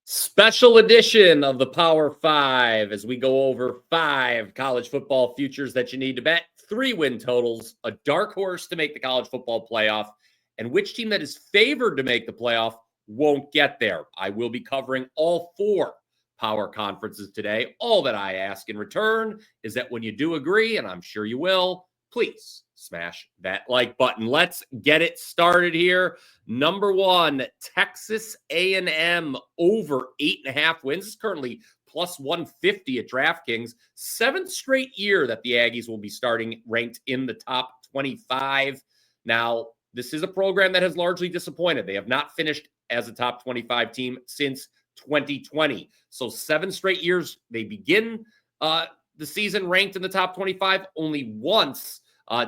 Special edition of the Power Five as we go over 5 college football futures that you need to bet, 3 win totals, a dark horse to make the college football playoff, and which team that is favored to make the playoff won't get there. I will be covering all 4 power conferences today. All that I ask in return is that when you do agree, and I'm sure you will, please smash that like button. Let's get it started here. Number 1, Texas A&M over 8.5 wins. It's currently plus 150 at DraftKings. 7th straight year that the Aggies will be starting ranked in the top 25. Now, this is a program that has largely disappointed. They have not finished as a top 25 team since 2020. So 7 straight years they begin the season ranked in the top 25. Only once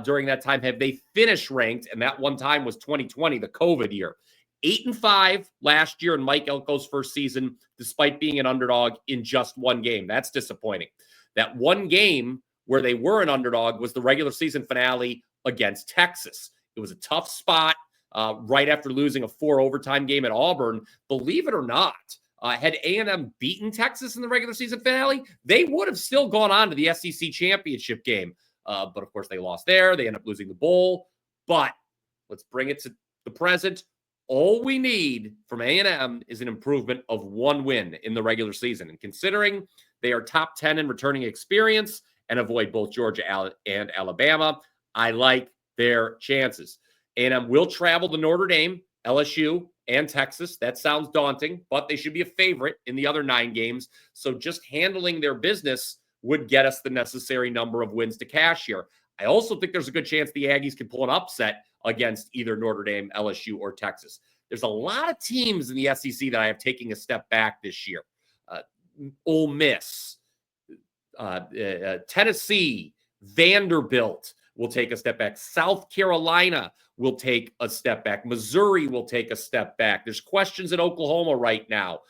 during that time have they finished ranked, and that one time was 2020, the COVID year. 8-5 last year in Mike Elko's first season, despite being an underdog in just one game. That's disappointing. That one game where they were an underdog was the regular season finale against Texas. It was a tough spot right after losing a 4 overtime game at Auburn. Believe it or not, had A&M beaten Texas in the regular season finale, they would have still gone on to the SEC championship game. But of course, they lost there. They end up losing the bowl. But let's bring it to the present. All we need from A&M is an improvement of 1 win in the regular season. And considering they are top 10 in returning experience and avoid both Georgia and Alabama, I like their chances. A&M will travel to Notre Dame, LSU, and Texas. That sounds daunting, but they should be a favorite in the other 9 games. So just handling their business would get us the necessary number of wins to cash here. I also think there's a good chance the Aggies can pull an upset against either Notre Dame, LSU, or Texas. There's a lot of teams in the SEC that I have taking a step back this year. Ole Miss, Tennessee, Vanderbilt will take a step back. South Carolina will take a step back. Missouri will take a step back. There's questions at Oklahoma right now.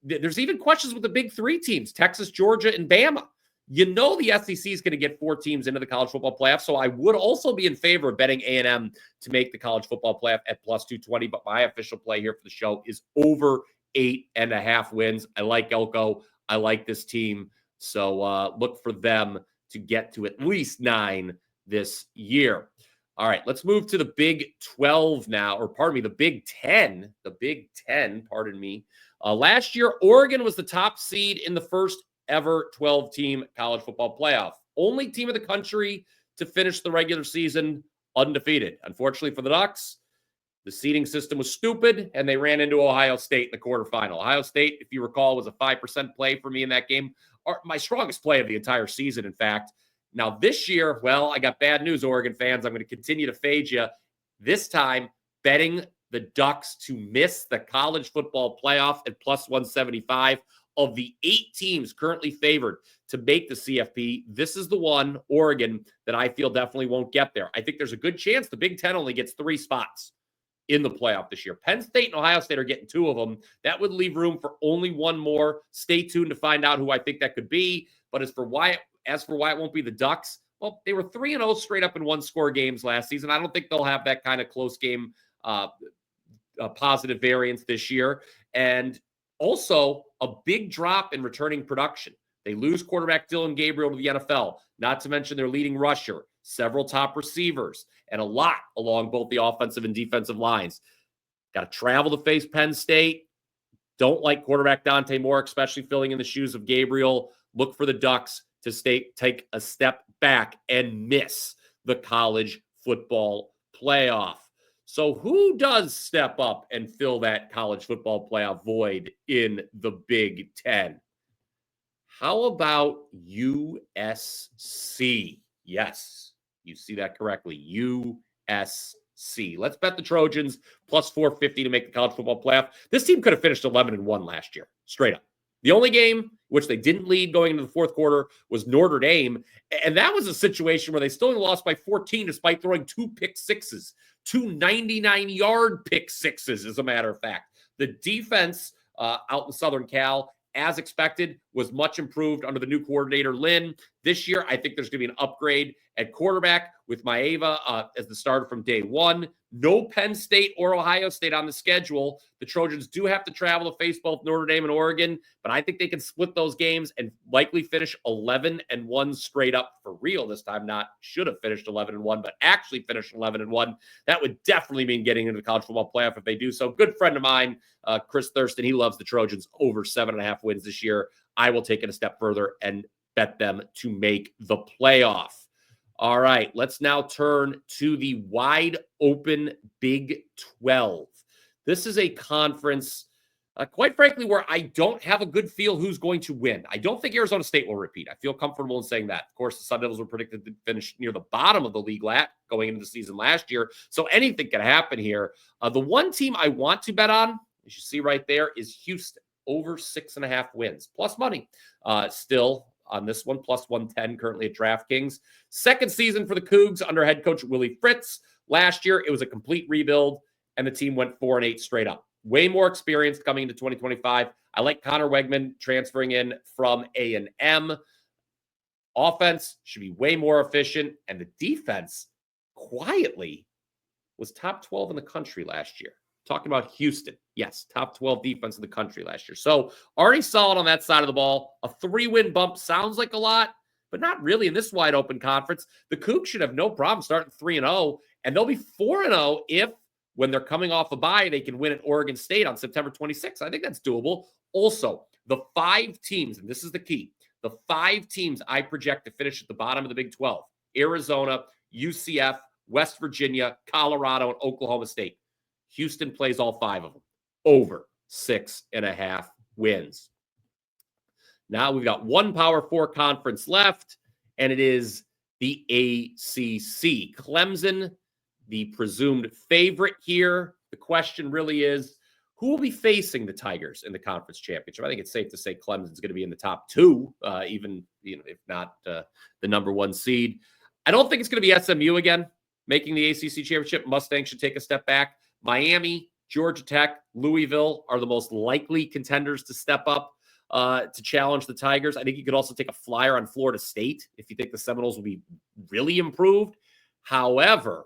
There's even questions with the big 3 teams, Texas, Georgia, and Bama. You know the SEC is going to get 4 teams into the college football playoff, so I would also be in favor of betting A&M to make the college football playoff at plus 220, but my official play here for the show is over 8.5 wins. I like Elko. I like this team, so look for them to get to at least 9 this year. All right, let's move to the Big 12 now, or pardon me, the Big 10. The Big 10, pardon me. Last year, Oregon was the top seed in the first ever 12-team college football playoff. Only team in the country to finish the regular season undefeated. Unfortunately for the Ducks, the seeding system was stupid, and they ran into Ohio State in the quarterfinal. Ohio State, if you recall, was a 5% play for me in that game. My strongest play of the entire season, in fact. Now, this year, well, I got bad news, Oregon fans. I'm going to continue to fade you. This time, betting the Ducks to miss the college football playoff at plus 175. Of the 8 teams currently favored to make the CFP, this is the one, Oregon, that I feel definitely won't get there. I think there's a good chance the Big 10 only gets 3 spots in the playoff this year. Penn State and Ohio State are getting 2 of them. That would leave room for only 1 more. Stay tuned to find out who I think that could be. But as for why it won't be the Ducks, well, they were 3-0 straight up in 1-score games last season. I don't think they'll have that kind of close game positive variance this year. And also a big drop in returning production. They lose quarterback Dylan Gabriel to the NFL, not to mention their leading rusher, several top receivers, and a lot along both the offensive and defensive lines. Got to travel to face Penn State. Don't like quarterback Dante Moore, especially filling in the shoes of Gabriel. Look for the Ducks to take a step back and miss the college football playoff. So who does step up and fill that college football playoff void in the Big 10? How about USC? Yes, you see that correctly. USC. Let's bet the Trojans plus 450 to make the college football playoff. This team could have finished 11-1 last year, straight up. The only game which they didn't lead going into the fourth quarter was Notre Dame. And that was a situation where they still only lost by 14 despite throwing 2 pick sixes, 2 99-yard pick sixes, as a matter of fact. The defense out in Southern Cal, as expected, was much improved under the new coordinator, Lynn. This year, I think there's going to be an upgrade at quarterback with Maeva as the starter from day one. No Penn State or Ohio State on the schedule. The Trojans do have to travel to face both Notre Dame and Oregon, but I think they can split those games and likely finish 11-1 straight up for real this time. Not should have finished 11-1, but actually finished 11-1. That would definitely mean getting into the college football playoff if they do so. Good friend of mine, Chris Thurston, he loves the Trojans over 7.5 wins this year. I will take it a step further and bet them to make the playoff. All right, let's now turn to the wide open Big 12. This is a conference, quite frankly, where I don't have a good feel who's going to win. I don't think Arizona State will repeat. I feel comfortable in saying that. Of course, the Sun Devils were predicted to finish near the bottom of the league going into the season last year, so anything can happen here. The one team I want to bet on, as you see right there, is Houston, over 6.5 wins, plus money. Still on this one, plus 110 currently at DraftKings. Second season for the Cougs under head coach Willie Fritz. Last year, it was a complete rebuild, and the team went 4-8 straight up. Way more experienced coming into 2025. I like Connor Wegman transferring in from A&M. Offense should be way more efficient, and the defense quietly was top 12 in the country last year. Talking about Houston. Yes, top 12 defense in the country last year. So already solid on that side of the ball. A 3-win bump sounds like a lot, but not really in this wide open conference. The Cougs should have no problem starting 3-0, and they'll be 4-0 if, when they're coming off a bye, they can win at Oregon State on September 26th. I think that's doable. Also, the 5 teams, and this is the key, the 5 teams I project to finish at the bottom of the Big 12, Arizona, UCF, West Virginia, Colorado, and Oklahoma State. Houston plays all 5 of them. Over 6.5 wins. Now we've got one Power 4 conference left, and it is the ACC. Clemson, the presumed favorite here. The question really is, who will be facing the Tigers in the conference championship? I think it's safe to say Clemson's going to be in the top 2, even if not the number 1 seed. I don't think it's going to be SMU again making the ACC championship. Mustangs should take a step back. Miami, Georgia Tech, Louisville are the most likely contenders to step up to challenge the Tigers. I think you could also take a flyer on Florida State if you think the Seminoles will be really improved. However,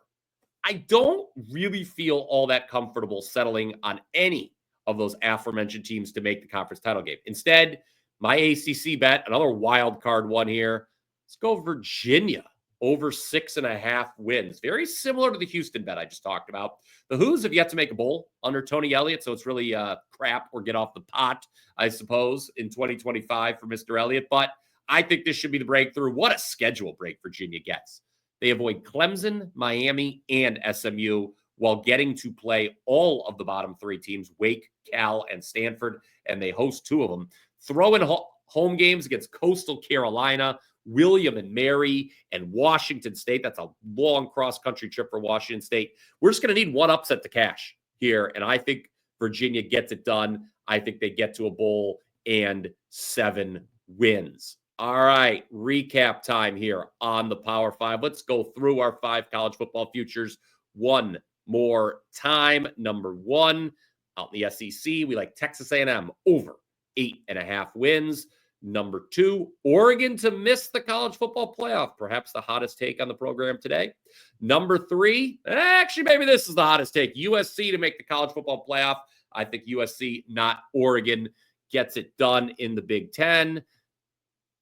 I don't really feel all that comfortable settling on any of those aforementioned teams to make the conference title game. Instead, my ACC bet, another wild card one here, let's go Virginia. Over 6.5 wins. Very similar to the Houston bet I just talked about. The Hoos have yet to make a bowl under Tony Elliott, so it's really crap or get off the pot, I suppose, in 2025 for Mr. Elliott. But I think this should be the breakthrough. What a schedule break Virginia gets. They avoid Clemson, Miami, and SMU while getting to play all of the bottom 3 teams, Wake, Cal, and Stanford, and they host 2 of them. Throw in home games against Coastal Carolina, William and Mary, and Washington State. That's a long cross-country trip for Washington State. We're just going to need one upset to cash here, and I think Virginia gets it done. I think they get to a bowl and 7 wins. All right, recap time here on the Power 5. Let's go through our 5 college football futures one more time. Number 1, out in the SEC, we like Texas A&M over 8.5 wins. Number 2, Oregon to miss the college football playoff. Perhaps the hottest take on the program today. Number 3, actually, maybe this is the hottest take. USC to make the college football playoff. I think USC, not Oregon, gets it done in the Big 10.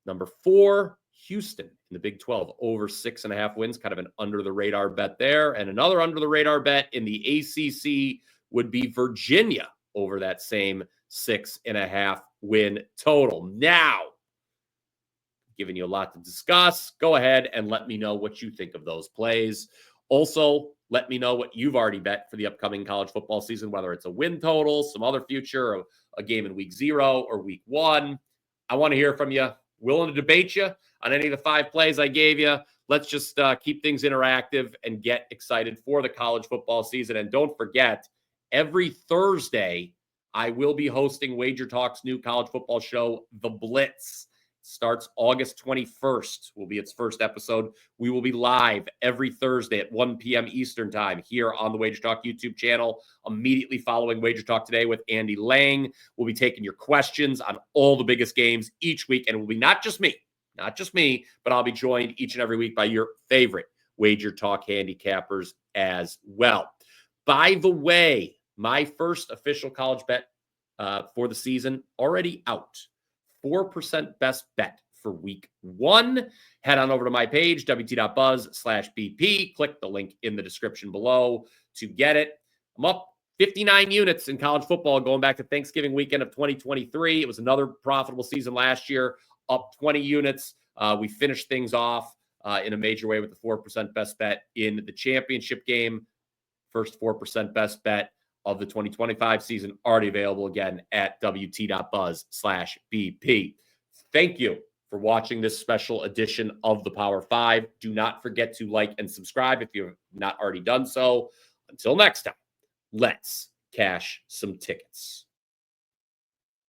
Number 4, Houston in the Big 12, over 6.5 wins. Kind of an under-the-radar bet there. And another under-the-radar bet in the ACC would be Virginia over that same 6.5 win total. Now, giving you a lot to discuss. Go ahead and let me know what you think of those plays. Also, let me know what you've already bet for the upcoming college football season, whether it's a win total, some other future, or a game in week 0 or week 1. I want to hear from you. Willing to debate you on any of the 5 plays I gave you. Let's just keep things interactive and get excited for the college football season. And don't forget, every Thursday, I will be hosting WagerTalk's new college football show, The Blitz. It starts August 21st, will be its first episode. We will be live every Thursday at 1 p.m. Eastern time here on the WagerTalk YouTube channel, immediately following WagerTalk Today with Andy Lang. We'll be taking your questions on all the biggest games each week, and it will be not just me. not just me, but I'll be joined each and every week by your favorite WagerTalk handicappers as well. By the way, my first official college bet for the season already out. 4% best bet for week 1. Head on over to my page, wt.buzz/BP. Click the link in the description below to get it. I'm up 59 units in college football going back to Thanksgiving weekend of 2023. It was another profitable season last year, up 20 units. We finished things off in a major way with the 4% best bet in the championship game. First 4% best bet of the 2025 season already available again at wt.buzz/BP. Thank you for watching this special edition of the Power 5. Do not forget to like and subscribe if you have not already done so. Until next time, let's cash some tickets.